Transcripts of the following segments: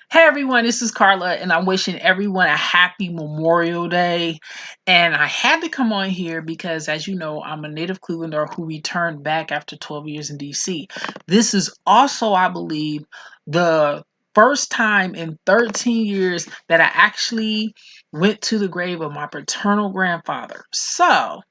Hey everyone, this is Carla, and I'm wishing everyone a happy Memorial Day. And I had to come on here because, as you know, I'm a native Clevelander who returned back after 12 years in DC. This is also, I believe, the first time in 13 years that I actually went to the grave of my paternal grandfather. So,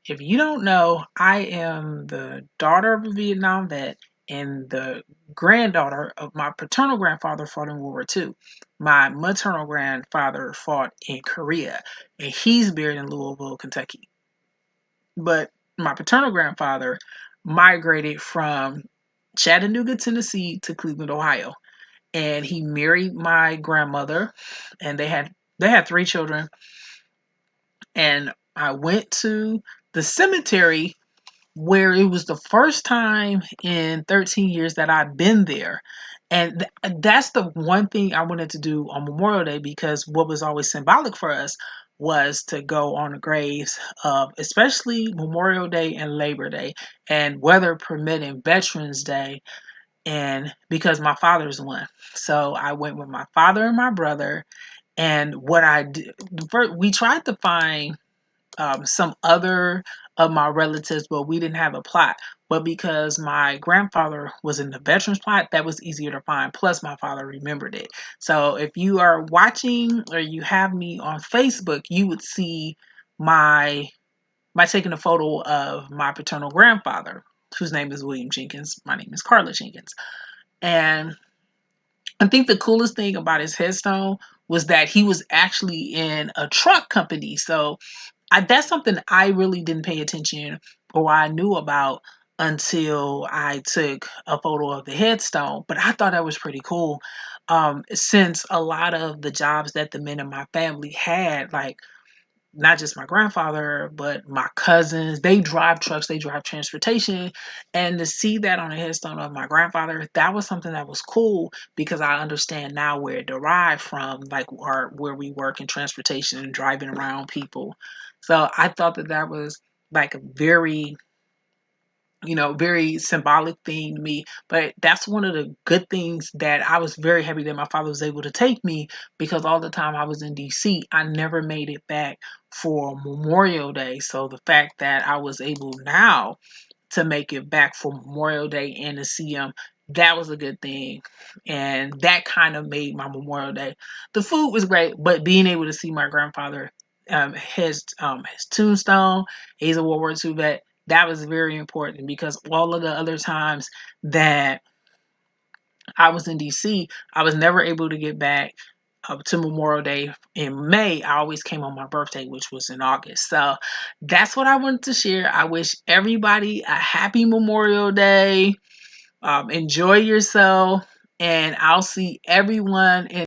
if you don't know, I am the daughter of a Vietnam vet and the granddaughter of my paternal grandfather fought in World War II. My maternal grandfather fought in Korea, and he's buried in Louisville, Kentucky. But my paternal grandfather migrated from Chattanooga, Tennessee to Cleveland, Ohio, and he married my grandmother, and they had three children. And I went to the cemetery where it was the first time in 13 years that I've been there. And that's the one thing I wanted to do on Memorial Day, because what was always symbolic for us was to go on the graves of especially Memorial Day and Labor Day, and weather permitting Veterans Day. And because my father's one. So I went with my father and my brother. And what I did, first, we tried to find some other of my relatives, but we didn't have a plot. But because my grandfather was in the veterans plot, that was easier to find. Plus, my father remembered it. So if you are watching or you have me on Facebook, you would see my taking a photo of my paternal grandfather, whose name is William Jenkins. My name is Carla Jenkins. And I think the coolest thing about his headstone was that he was actually in a truck company. So that's something I really didn't pay attention or I knew about until I took a photo of the headstone. But I thought that was pretty cool, since a lot of the jobs that the men in my family had, like not just my grandfather, but my cousins, they drive trucks, they drive transportation. And to see that on the headstone of my grandfather, that was something that was cool, because I understand now where it derived from, like where we work in transportation and driving around people. So I thought that that was like a very, very symbolic thing to me. But that's one of the good things that I was very happy that my father was able to take me, because all the time I was in DC, I never made it back for Memorial Day. So the fact that I was able now to make it back for Memorial Day and to see him, that was a good thing. And that kind of made my Memorial Day. The food was great, but being able to see my grandfather, his tombstone, he's a World War II vet. That was very important, because all of the other times that I was in DC, I was never able to get back to Memorial Day in May. I always came on my birthday, which was in August. So that's what I wanted to share. I wish everybody a happy Memorial Day. Enjoy yourself, and I'll see everyone in